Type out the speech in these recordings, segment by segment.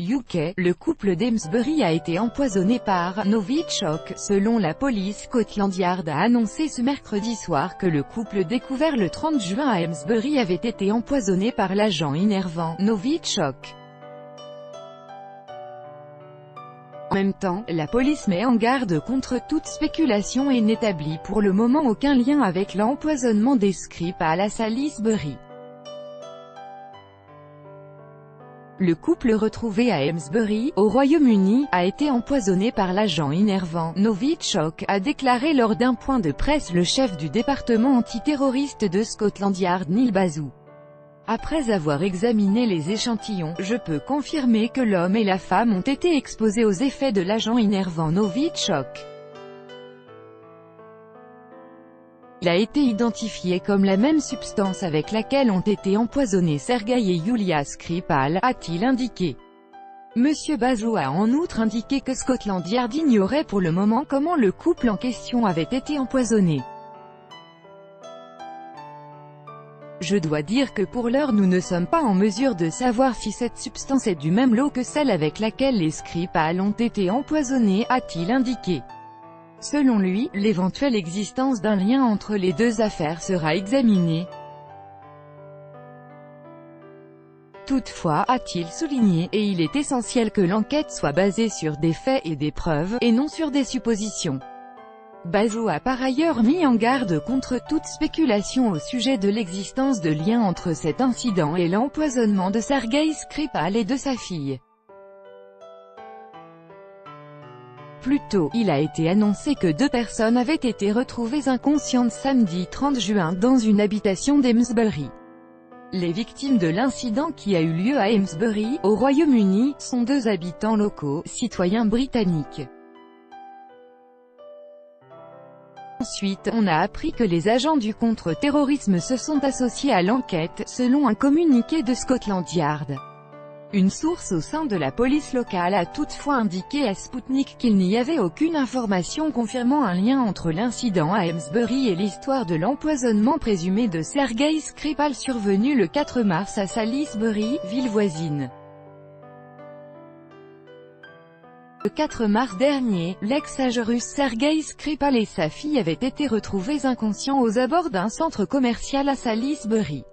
UK, le couple d'Amesbury a été empoisonné par Novichok. Selon la police, Scotland Yard a annoncé ce mercredi soir que le couple découvert le 30 juin à Amesbury avait été empoisonné par l'agent innervant Novichok. En même temps, la police met en garde contre toute spéculation et n'établit pour le moment aucun lien avec l'empoisonnement des Skripal à Salisbury. Le couple retrouvé à Amesbury, au Royaume-Uni, a été empoisonné par l'agent innervant Novichok, a déclaré lors d'un point de presse le chef du département antiterroriste de Scotland Yard Neil Bazou. Après avoir examiné les échantillons, je peux confirmer que l'homme et la femme ont été exposés aux effets de l'agent innervant Novichok. Il a été identifié comme la même substance avec laquelle ont été empoisonnés Sergueï et Yulia Skripal, a-t-il indiqué. Monsieur Bazou a en outre indiqué que Scotland Yard ignorait pour le moment comment le couple en question avait été empoisonné. Je dois dire que pour l'heure nous ne sommes pas en mesure de savoir si cette substance est du même lot que celle avec laquelle les Skripal ont été empoisonnés, a-t-il indiqué. Selon lui, l'éventuelle existence d'un lien entre les deux affaires sera examinée. Toutefois, a-t-il souligné, et il est essentiel que l'enquête soit basée sur des faits et des preuves, et non sur des suppositions. Bazou a par ailleurs mis en garde contre toute spéculation au sujet de l'existence de liens entre cet incident et l'empoisonnement de Sergueï Skripal et de sa fille. Plus tôt, il a été annoncé que 2 personnes avaient été retrouvées inconscientes samedi 30 juin dans une habitation d'Amesbury. Les victimes de l'incident qui a eu lieu à Amesbury, au Royaume-Uni, sont 2 habitants locaux, citoyens britanniques. Ensuite, on a appris que les agents du contre-terrorisme se sont associés à l'enquête, selon un communiqué de Scotland Yard. Une source au sein de la police locale a toutefois indiqué à Sputnik qu'il n'y avait aucune information confirmant un lien entre l'incident à Amesbury et l'histoire de l'empoisonnement présumé de Sergueï Skripal survenu le 4 mars à Salisbury, ville voisine. Le 4 mars dernier, l'ex-agent russe Sergueï Skripal et sa fille avaient été retrouvés inconscients aux abords d'un centre commercial à Salisbury.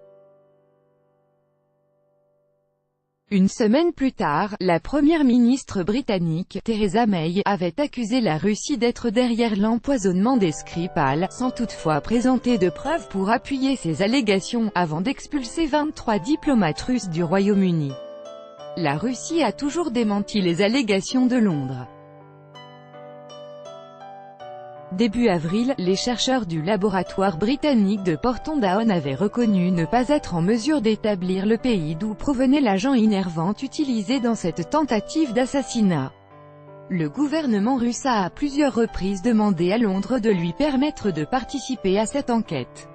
Une semaine plus tard, la première ministre britannique, Theresa May, avait accusé la Russie d'être derrière l'empoisonnement des Skripal, sans toutefois présenter de preuves pour appuyer ces allégations, avant d'expulser 23 diplomates russes du Royaume-Uni. La Russie a toujours démenti les allégations de Londres. Début avril, les chercheurs du laboratoire britannique de Porton Down avaient reconnu ne pas être en mesure d'établir le pays d'où provenait l'agent innervant utilisé dans cette tentative d'assassinat. Le gouvernement russe a à plusieurs reprises demandé à Londres de lui permettre de participer à cette enquête.